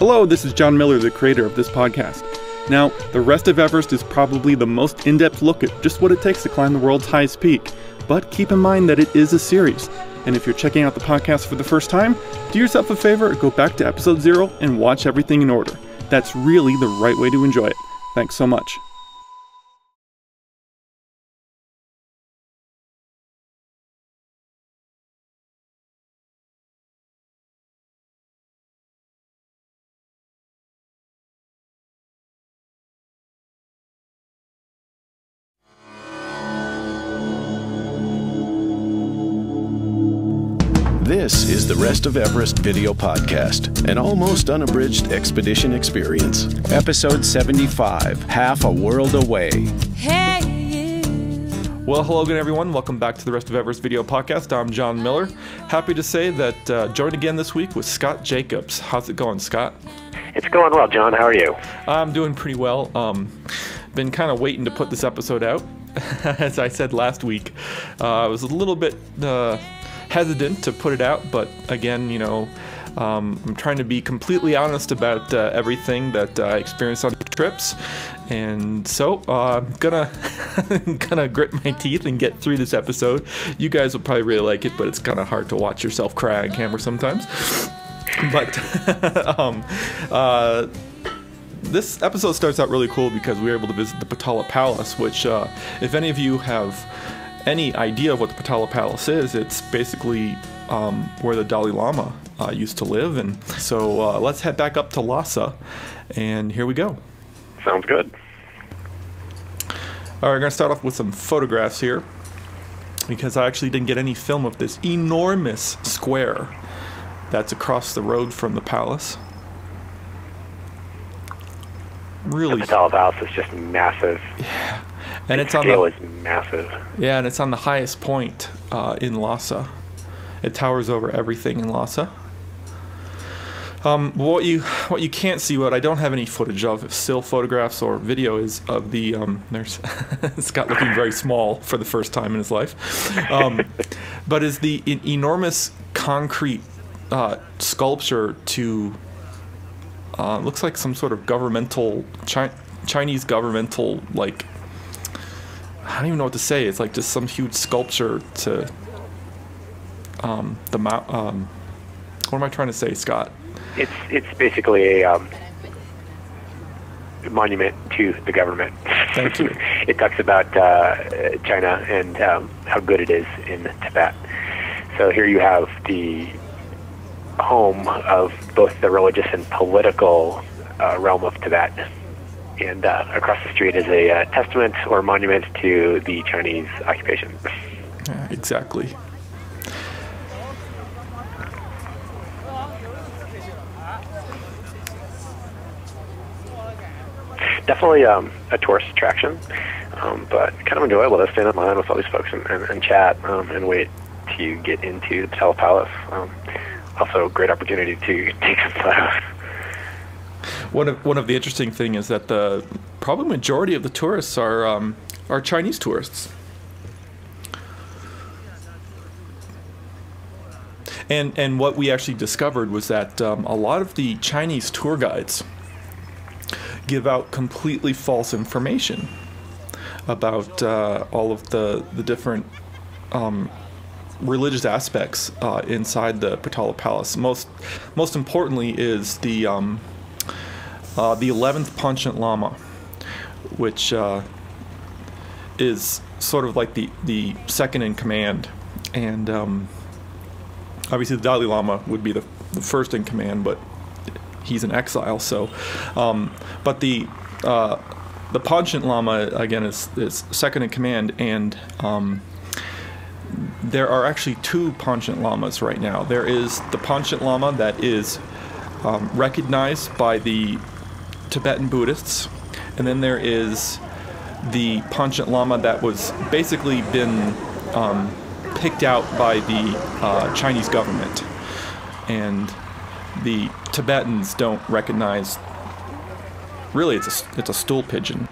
Hello, this is John Miller, the creator of this podcast. Now, the rest of Everest is probably the most in-depth look at just what it takes to climb the world's highest peak. But keep in mind that it is a series. And if you're checking out the podcast for the first time, do yourself a favor, go back to episode 0 and watch everything in order. That's really the right way to enjoy it. Thanks so much. This is the Rest of Everest video podcast, an almost unabridged expedition experience. Episode 75, Half a World Away. Hey. Well, hello again, everyone. Welcome back to the Rest of Everest video podcast. I'm John Miller. Happy to say that joined again this week with Scott Jacobs. How's it going, Scott? It's going well, John. How are you? I'm doing pretty well. Been kind of waiting to put this episode out. As I said last week, I was a little bit hesitant to put it out, but again, you know, I'm trying to be completely honest about everything that I experienced on trips, and so I'm gonna grit my teeth and get through this episode. You guys will probably really like it, but it's kind of hard to watch yourself cry on camera sometimes. But this episode starts out really cool because we were able to visit the Potala Palace, which, if any of you have any idea of what the Potala Palace is, it's basically where the Dalai Lama used to live. And so let's head back up to Lhasa, and here we go. Sounds good. All right, we're going to start off with some photographs here, because I actually didn't get any film of this enormous square that's across the road from the palace. Really, the Potala Palace is just massive. Yeah. And its scale is massive. Yeah, and it's on the highest point in Lhasa. It towers over everything in Lhasa. What you can't see, what I don't have any footage of, still photographs or video, is of the there's Scott looking very small for the first time in his life, but is the enormous concrete sculpture to looks like some sort of governmental Chinese governmental, like, I don't even know what to say. It's like just some huge sculpture to the mount. What am I trying to say, Scott? It's basically a monument to the government. Thank you. It talks about China and how good it is in Tibet. So here you have the home of both the religious and political realm of Tibet. And across the street is a testament or monument to the Chinese occupation. Yeah, exactly. Definitely a tourist attraction, but kind of enjoyable to stand in line with all these folks and chat and wait to get into the Potala Palace. Also, a great opportunity to take some photos. One of the interesting things is that the probably majority of the tourists are Chinese tourists, and what we actually discovered was that a lot of the Chinese tour guides give out completely false information about all of the different religious aspects inside the Potala Palace. Most importantly is the 11th Panchen Lama, which is sort of like the second in command, and obviously the Dalai Lama would be the first in command, but he's in exile. So, but the Panchen Lama again is second in command, and there are actually two Panchen Lamas right now. There is the Panchen Lama that is recognized by the Tibetan Buddhists, and then there is the Panchen Lama that was basically been picked out by the Chinese government, and the Tibetans don't recognize. Really, it's a stool pigeon.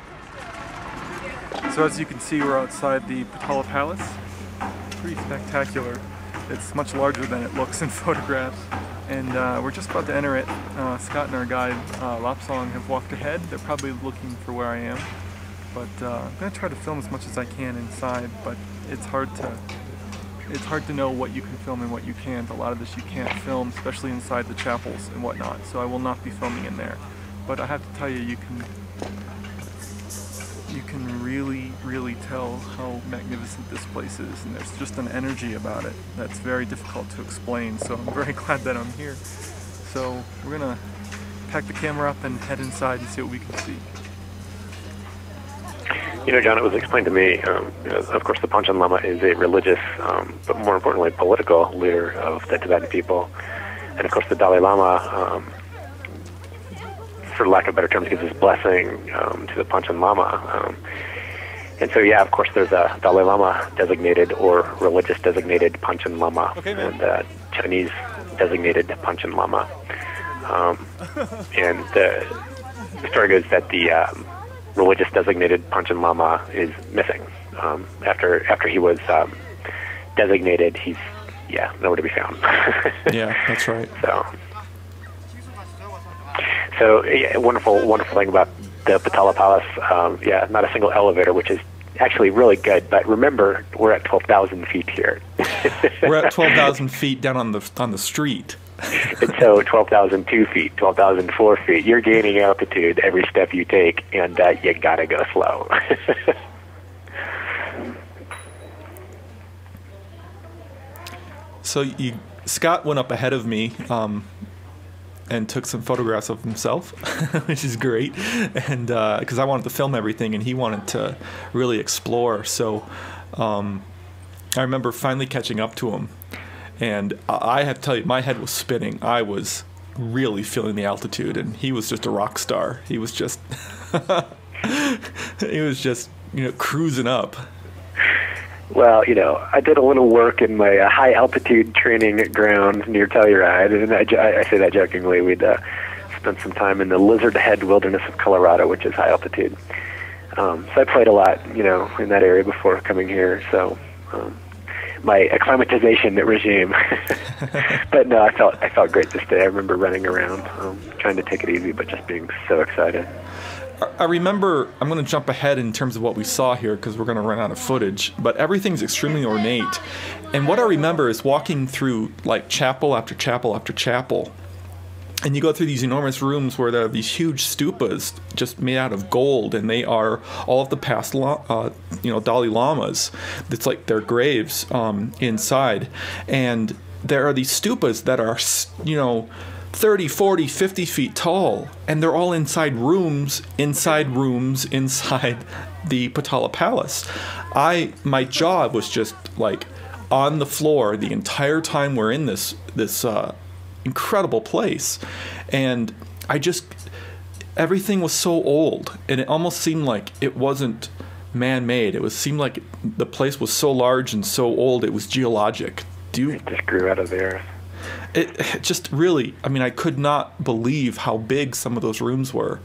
So as you can see, we're outside the Potala Palace. Pretty spectacular. It's much larger than it looks in photographs, and we're just about to enter it. Scott and our guide, Lapsang, have walked ahead. They're probably looking for where I am, but I'm going to try to film as much as I can inside, but it's hard to know what you can film and what you can't. A lot of this you can't film, especially inside the chapels and whatnot, so I will not be filming in there. But I have to tell you, you can really tell how magnificent this place is, and there's just an energy about it that's very difficult to explain, so I'm very glad that I'm here. So we're gonna pack the camera up and head inside and see what we can see. You know, John, it was explained to me, of course the Panchen Lama is a religious, but more importantly political leader of the Tibetan people, and of course the Dalai Lama, for lack of better terms, gives his blessing to the Panchen Lama. And so, yeah, of course, there's a Dalai Lama designated or religious designated Panchen Lama, and Chinese designated Panchen Lama. And the story goes that the religious designated Panchen Lama is missing. After he was designated, he's nowhere to be found. Yeah, that's right. So yeah, wonderful thing about the Potala Palace. Not a single elevator, which is actually really good. But remember, we're at 12,000 feet here. We're at 12,000 feet down on the street. And so 12,002 feet, 12,004 feet. You're gaining altitude every step you take, and you gotta go slow. So Scott went up ahead of me and took some photographs of himself, which is great, and because I wanted to film everything and he wanted to really explore. So I remember finally catching up to him, and I have to tell you, my head was spinning. I was really feeling the altitude, and he was just a rock star. He was just cruising up. Well, I did a little work in my high altitude training ground near Telluride, and I say that jokingly. We'd spent some time in the Lizard Head Wilderness of Colorado, which is high altitude. So I played a lot, in that area before coming here. So my acclimatization regime. But no, I felt great this day. I remember running around, trying to take it easy, but just being so excited. I remember, I'm going to jump ahead in terms of what we saw here because we're going to run out of footage, but everything's extremely ornate. And what I remember is walking through like chapel after chapel after chapel, and you go through these enormous rooms where there are these huge stupas just made out of gold, and they are all of the past Dalai Lamas. It's like their graves inside, and there are these stupas that are 30, 40, 50 feet tall, and they're all inside rooms inside the Potala Palace. My jaw was just like on the floor the entire time we're in this incredible place, and everything was so old, and it almost seemed like it wasn't man-made. It seemed like the place was so large and so old it was geologic. It just grew out of the earth. It just really, I could not believe how big some of those rooms were.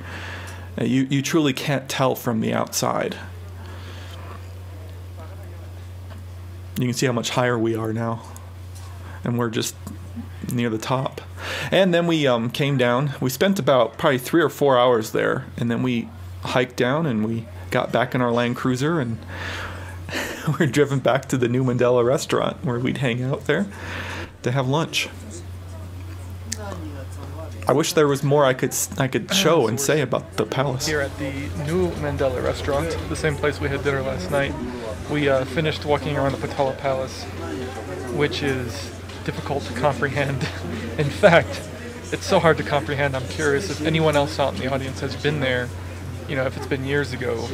You truly can't tell from the outside. You can see how much higher we are now, and we're just near the top. And then we came down. We spent about probably 3 or 4 hours there, and then we hiked down and we got back in our Land Cruiser, and we're driven back to the New Mandela restaurant where we'd hang out there to have lunch. I wish there was more I could show and say about the palace. Here at the New Mandela restaurant, the same place we had dinner last night, we finished walking around the Potala Palace, which is difficult to comprehend. In fact, it's so hard to comprehend. I'm curious if anyone else out in the audience has been there, if it's been years ago,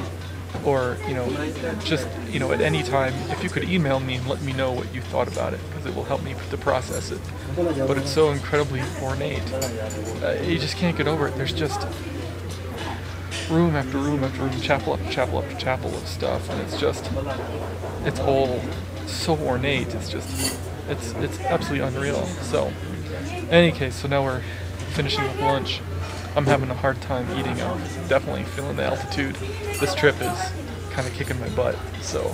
or just at any time, if you could email me and let me know what you thought about it, because it will help me to process it. But it's so incredibly ornate, you just can't get over it. There's just room after room after room, chapel after chapel after chapel of stuff, and it's all so ornate. It's absolutely unreal. So in any case, so now we're finishing up lunch. I'm having a hard time eating. I'm definitely feeling the altitude. This trip is kind of kicking my butt. So,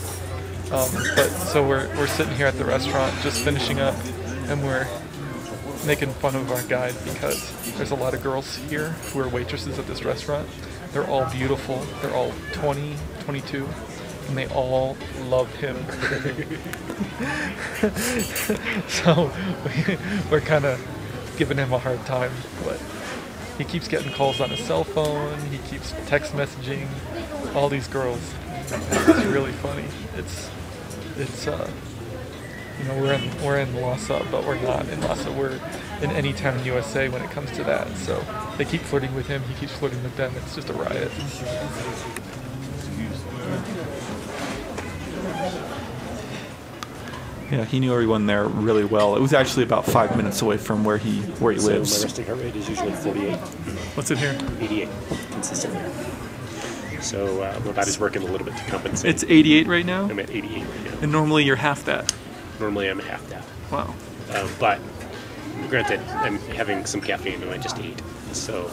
so we're sitting here at the restaurant, just finishing up, and we're making fun of our guide because there's a lot of girls here who are waitresses at this restaurant. They're all beautiful. They're all 20, 22, and they all love him. So we're kind of giving him a hard time, but he keeps getting calls on his cell phone. He keeps text messaging all these girls. It's really funny. It's you know, we're in Lhasa, but we're not in Lhasa. We're in any town in USA when it comes to that. So they keep flirting with him. He keeps flirting with them. It's just a riot. Yeah, he knew everyone there really well. It was actually about 5 minutes away from where he lives. So my resting heart rate is usually 48. What's it here? 88, consistently. So my body's working a little bit to compensate. It's 88 right now? I'm at 88 right now. And normally you're half that. Normally I'm half that. Wow. But granted, I'm having some caffeine and I just ate. So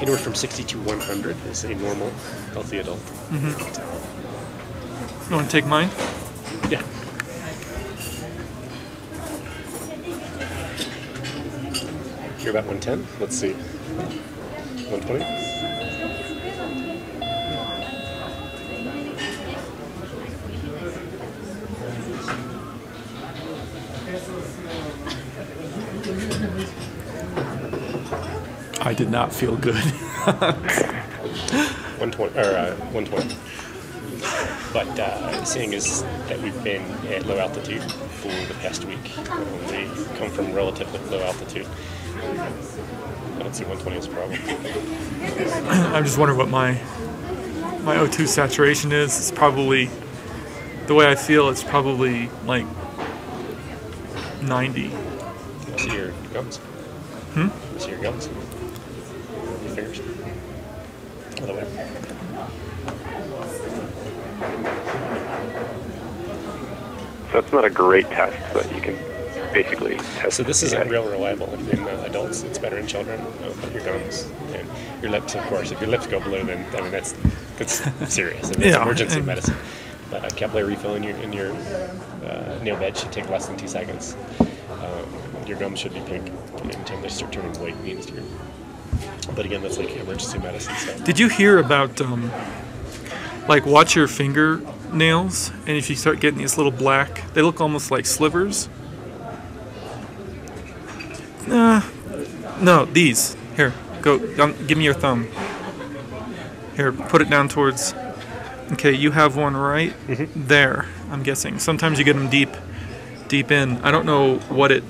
anywhere from 60 to 100 is a normal, healthy adult. Mm-hmm. You want to take mine? Yeah. You're about 110? Let's see. 120? I did not feel good. 120, or 120. But the saying is that we've been at low altitude for the past week. We come from relatively low altitude. I don't see 120 as a problem. I'm just wondering what my O2 saturation is. It's probably, the way I feel, it's probably like 90. Can I see your gums? Hmm? Can I see your gums? Your fingers? Other way. So it's not a great test, but you can basically test. So this isn't yeah. real reliable in adults. It's better in children. But your gums and your lips, of course. If your lips go blue, then I mean that's serious. I mean, it's emergency medicine. But a capillary refill in your nail bed should take less than 2 seconds. Your gums should be pink. Anytime they start turning white means you're. But again, that's like emergency medicine. So. Did you hear about like watch your fingernails, and if you start getting these little black, they look almost like slivers. No, these. Here, go. Give me your thumb. Here, put it down towards. Okay, you have one right there. I'm guessing. Sometimes you get them deep in. I don't know what it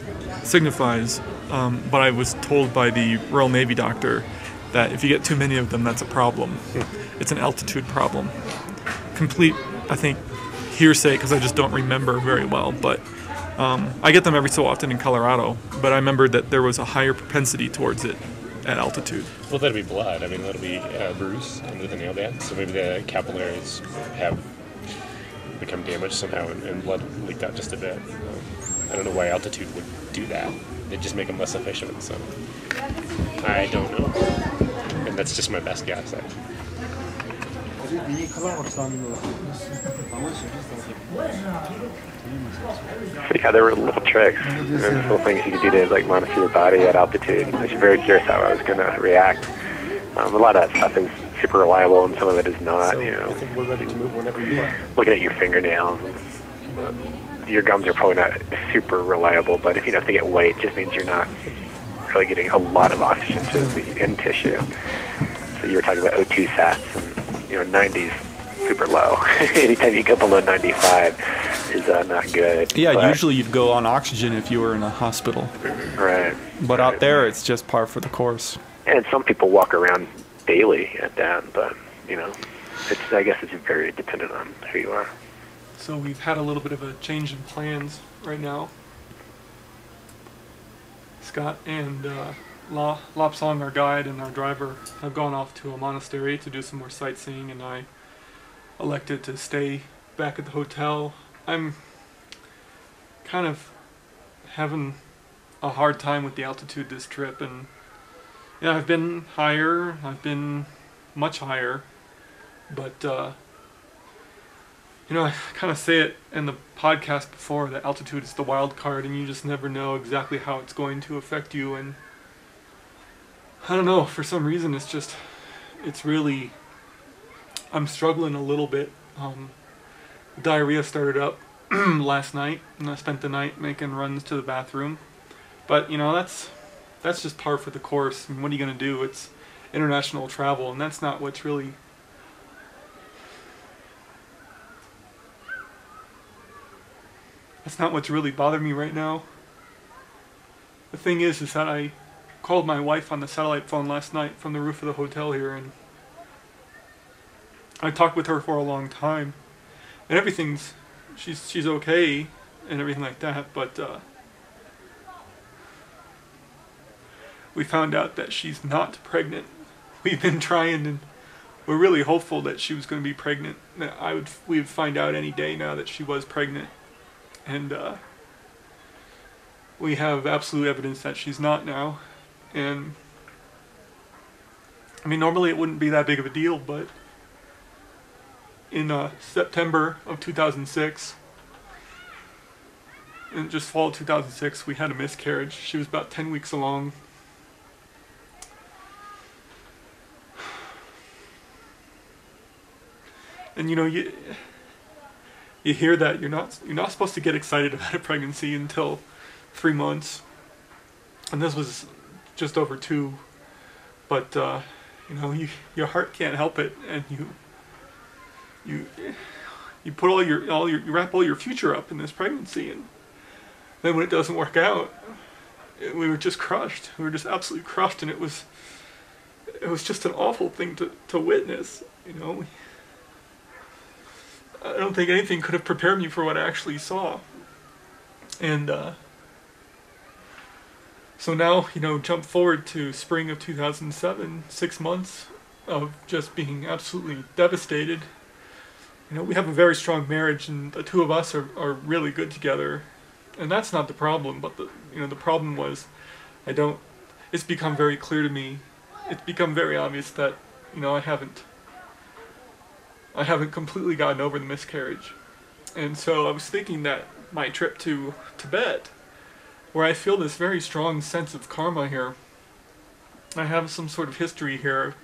signifies, but I was told by the Royal Navy doctor that if you get too many of them, that's a problem. It's an altitude problem. Complete, I think, hearsay because I just don't remember very well, but I get them every so often in Colorado, but I remember that there was a higher propensity towards it at altitude. Well, that'll be blood. I mean, that'll be bruise under the nail bed. So maybe the capillaries have become damaged somehow and blood leaked out just a bit. I don't know why altitude would do that. They'd just make them less efficient. So I don't know. And that's just my best guess. Yeah, there were little tricks and little things you could do to like monitor your body at altitude. I was very curious how I was going to react. A lot of that stuff is super reliable and some of it is not. So you know, I think we're ready to move whenever you are. looking at your fingernails, your gums are probably not super reliable, but if they get white, it just means you're not really getting a lot of oxygen to the end tissue. So you were talking about O2 sats, and 90's super low. Anytime you go below 95 is not good. Yeah, but usually you'd go on oxygen if you were in a hospital. Right. But out there, it's just par for the course. And some people walk around daily at that, but I guess it's very dependent on who you are. So we've had a little bit of a change in plans right now. Scott and Lapsang, our guide, and our driver have gone off to a monastery to do some more sightseeing, and I elected to stay back at the hotel. I'm kind of having a hard time with the altitude this trip, and I've been higher, I've been much higher, but You know, I kind of say it in the podcast before that altitude is the wild card, and you just never know exactly how it's going to affect you. And I don't know, for some reason, it's really, I'm struggling a little bit. Diarrhea started up last night, and I spent the night making runs to the bathroom. But, you know, that's just par for the course. I mean, what are you going to do? It's international travel, and that's not what's really... That's not what's really bothering me right now. The thing is that I called my wife on the satellite phone last night from the roof of the hotel here, and I talked with her for a long time, and she's okay and everything like that, but we found out that she's not pregnant. We've been trying, and we're really hopeful that she was going to be pregnant. That we would find out any day now that she was pregnant. And we have absolute evidence that she's not now. And I mean, normally it wouldn't be that big of a deal, but in September of 2006, in just fall of 2006, we had a miscarriage. She was about 10 weeks along. And you know, you hear that you're not supposed to get excited about a pregnancy until 3 months, and this was just over 2. But you know, your heart can't help it, and you put you wrap all your future up in this pregnancy, and then when it doesn't work out, we were just crushed. We were just absolutely crushed, and it was just an awful thing to witness. You know. I don't think anything could have prepared me for what I actually saw. And so now, you know, jump forward to spring of 2007, 6 months of just being absolutely devastated. You know, we have a very strong marriage, and the two of us are really good together. And that's not the problem, but the problem was it's become very clear to me. It's become very obvious that, you know, I haven't completely gotten over the miscarriage. And so I was thinking that my trip to Tibet, where I feel this very strong sense of karma here, I have some sort of history here.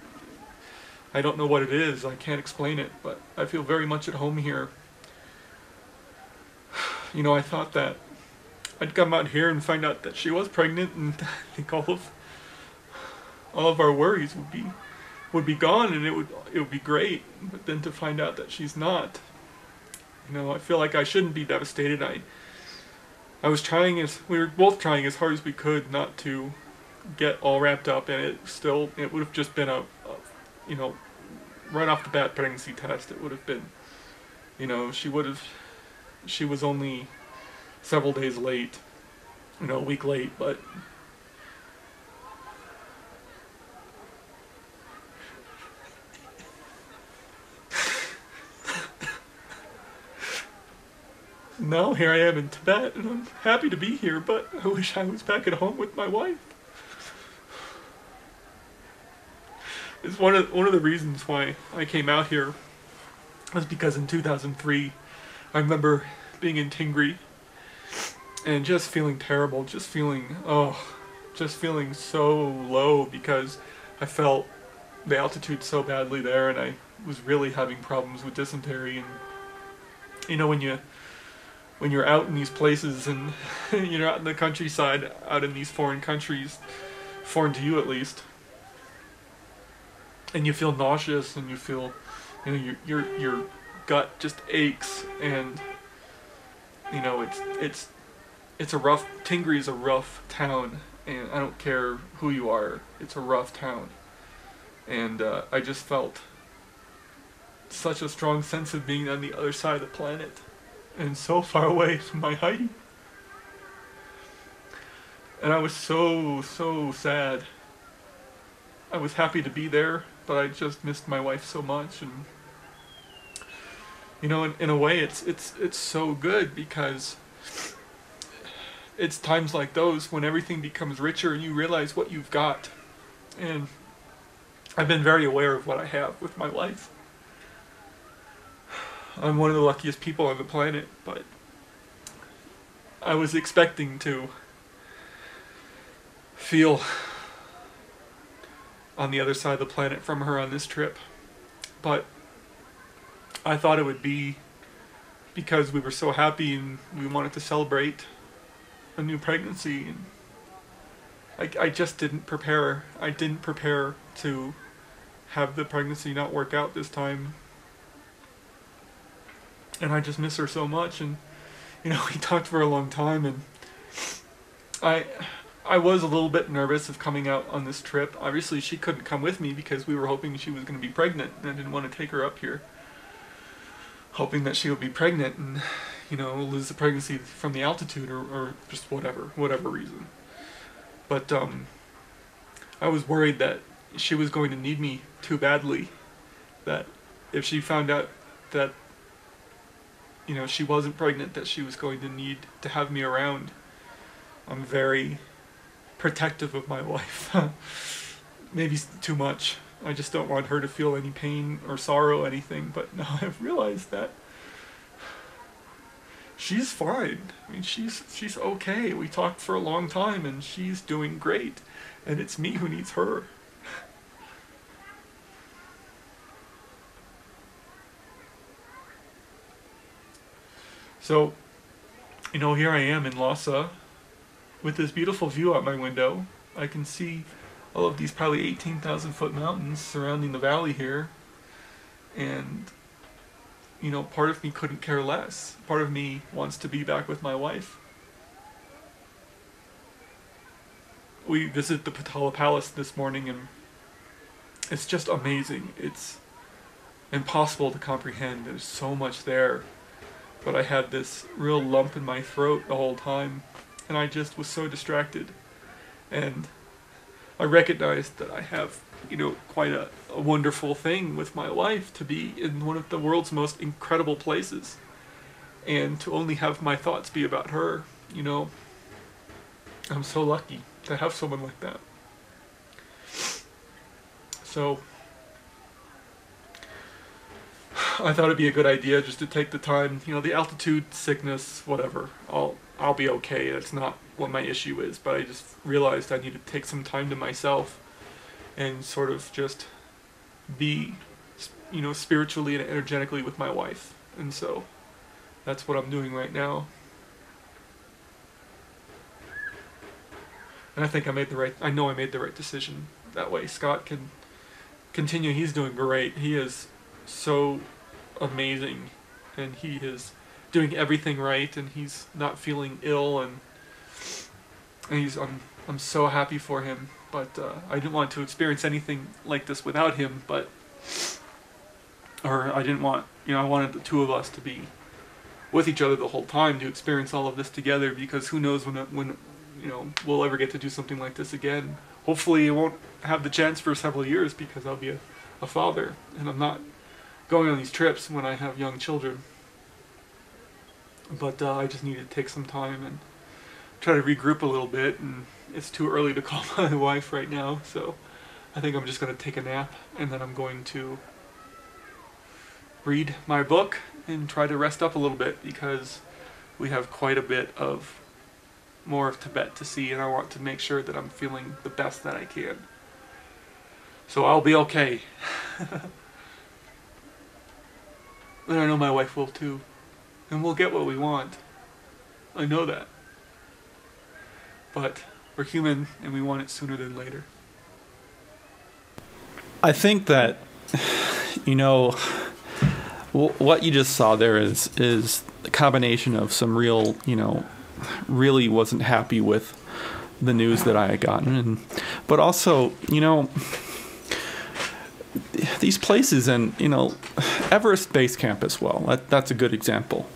I don't know what it is, I can't explain it, but I feel very much at home here. You know, I thought that I'd come out here and find out that she was pregnant, and I think all of our worries would be gone, and it would be great. But then to find out that she's not, you know, I feel like I shouldn't be devastated. We were both trying as hard as we could not to get all wrapped up, and it would have just been a you know, right off the bat pregnancy test. It would have been, you know, she was only several days late, you know, a week late, but now here I am in Tibet, and I'm happy to be here, but I wish I was back at home with my wife. It's one of the reasons why I came out here was because in 2003, I remember being in Tingri and just feeling terrible, just feeling so low because I felt the altitude so badly there, and I was really having problems with dysentery. And you know, when you're out in these places and you're out in the countryside, out in these foreign countries, foreign to you at least, and you feel nauseous and you feel, you know, your gut just aches, and you know, it's a rough, Tingri is a rough town, and I don't care who you are, it's a rough town. And I just felt such a strong sense of being on the other side of the planet and so far away from my Heidi. And I was so sad. I was happy to be there, but I just missed my wife so much. And you know, in a way, it's so good, because it's times like those when everything becomes richer and you realize what you've got. And I've been very aware of what I have with my life. I'm one of the luckiest people on the planet, but I was expecting to feel on the other side of the planet from her on this trip, but I thought it would be because we were so happy and we wanted to celebrate a new pregnancy, and I just didn't prepare. I didn't prepare to have the pregnancy not work out this time, and I just miss her so much. And we talked for a long time, and I was a little bit nervous of coming out on this trip. Obviously she couldn't come with me because we were hoping she was going to be pregnant, and I didn't want to take her up here hoping that she would be pregnant and lose the pregnancy from the altitude or just whatever reason. But I was worried that she was going to need me too badly, that if she found out that she wasn't pregnant, that she was going to need to have me around. I'm very protective of my wife. Maybe too much. I just don't want her to feel any pain or sorrow, anything. But now I've realized that she's fine. I mean, she's okay. We talked for a long time, and she's doing great. And it's me who needs her. So, here I am in Lhasa with this beautiful view out my window. I can see all of these probably 18,000 foot mountains surrounding the valley here. And, part of me couldn't care less. Part of me wants to be back with my wife. We visited the Potala Palace this morning, and it's just amazing. It's impossible to comprehend. There's so much there. But I had this real lump in my throat the whole time, and I just was so distracted. And I recognized that I have, quite a wonderful thing with my wife, to be in one of the world's most incredible places, and to only have my thoughts be about her. I'm so lucky to have someone like that. So I thought it'd be a good idea just to take the time. The altitude sickness, whatever, I'll be okay. That's not what my issue is, but I just realized I need to take some time to myself and sort of just be, spiritually and energetically with my wife. And so that's what I'm doing right now. And I think I know I made the right decision. That way Scott can continue. He's doing great. He is so amazing, and he is doing everything right, and he's not feeling ill, and I'm so happy for him. But I didn't want to experience anything like this without him. I wanted the two of us to be with each other the whole time, to experience all of this together, because who knows when we'll ever get to do something like this again. Hopefully I won't have the chance for several years, because I'll be a father, and I'm not going on these trips when I have young children. But I just need to take some time and try to regroup a little bit, and it's too early to call my wife right now, so I think I'm just going to take a nap, and then I'm going to read my book and try to rest up a little bit, because we have quite a bit of more of Tibet to see, and I want to make sure that I'm feeling the best that I can. So I'll be okay. And I know my wife will too. And we'll get what we want. I know that. But we're human, and we want it sooner than later. I think that, what you just saw there is a combination of some real, really wasn't happy with the news that I had gotten, but also, these places, and Everest Base Camp as well. That's a good example.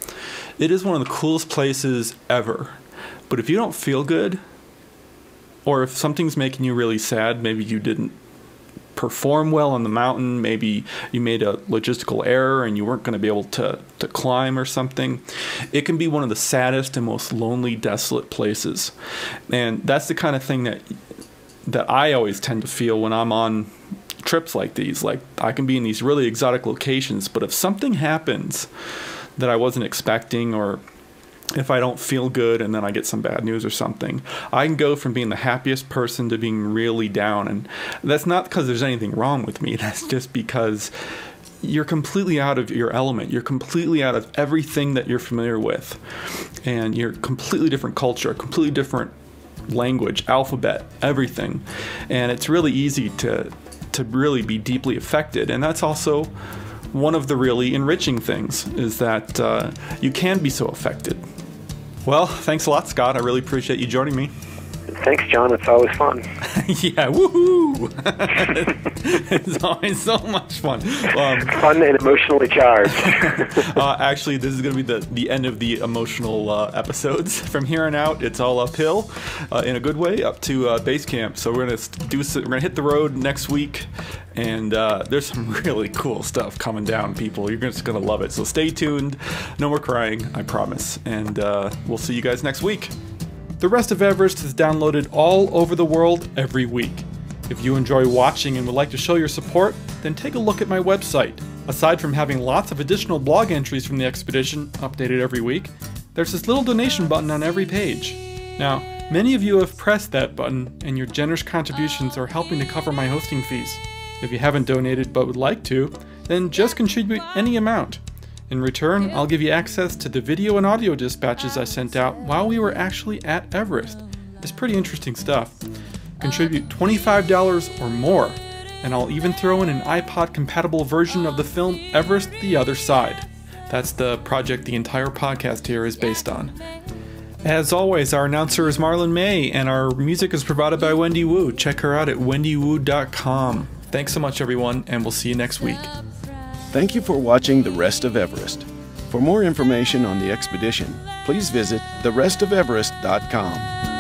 It is one of the coolest places ever. But if you don't feel good, or if something's making you really sad, maybe you didn't perform well on the mountain, maybe you made a logistical error and you weren't going to be able to climb or something, it can be one of the saddest and most lonely, desolate places. And that's the kind of thing that I always tend to feel when I'm on trips like these. Like, I can be in these really exotic locations, but if something happens that I wasn't expecting, or if I don't feel good and then I get some bad news or something, I can go from being the happiest person to being really down. And that's not because there's anything wrong with me. That's just because you're completely out of your element. You're completely out of everything that you're familiar with. And you're completely different culture, completely different language, alphabet, everything. And it's really easy to really be deeply affected. And that's also one of the really enriching things, is that you can be so affected. Well, thanks a lot, Scott. I really appreciate you joining me. Thanks, John. It's always fun. Yeah, woohoo! It's always so much fun. Fun and emotionally charged. Actually, this is going to be the end of the emotional episodes. From here on out, it's all uphill, in a good way, up to base camp. So we're gonna hit the road next week, and there's some really cool stuff coming down, people. You're just gonna love it. So stay tuned. No more crying, I promise. And we'll see you guys next week. The Rest of Everest is downloaded all over the world every week. If you enjoy watching and would like to show your support, then take a look at my website. Aside from having lots of additional blog entries from the expedition updated every week, there's this little donation button on every page. Now, many of you have pressed that button, and your generous contributions are helping to cover my hosting fees. If you haven't donated but would like to, then just contribute any amount. In return, I'll give you access to the video and audio dispatches I sent out while we were actually at Everest. It's pretty interesting stuff. Contribute $25 or more, and I'll even throw in an iPod-compatible version of the film Everest: The Other Side. That's the project the entire podcast here is based on. As always, our announcer is Marlon May, and our music is provided by Wendy Wu. Check her out at wendywu.com. Thanks so much, everyone, and we'll see you next week. Thank you for watching The Rest of Everest. For more information on the expedition, please visit therestofeverest.com.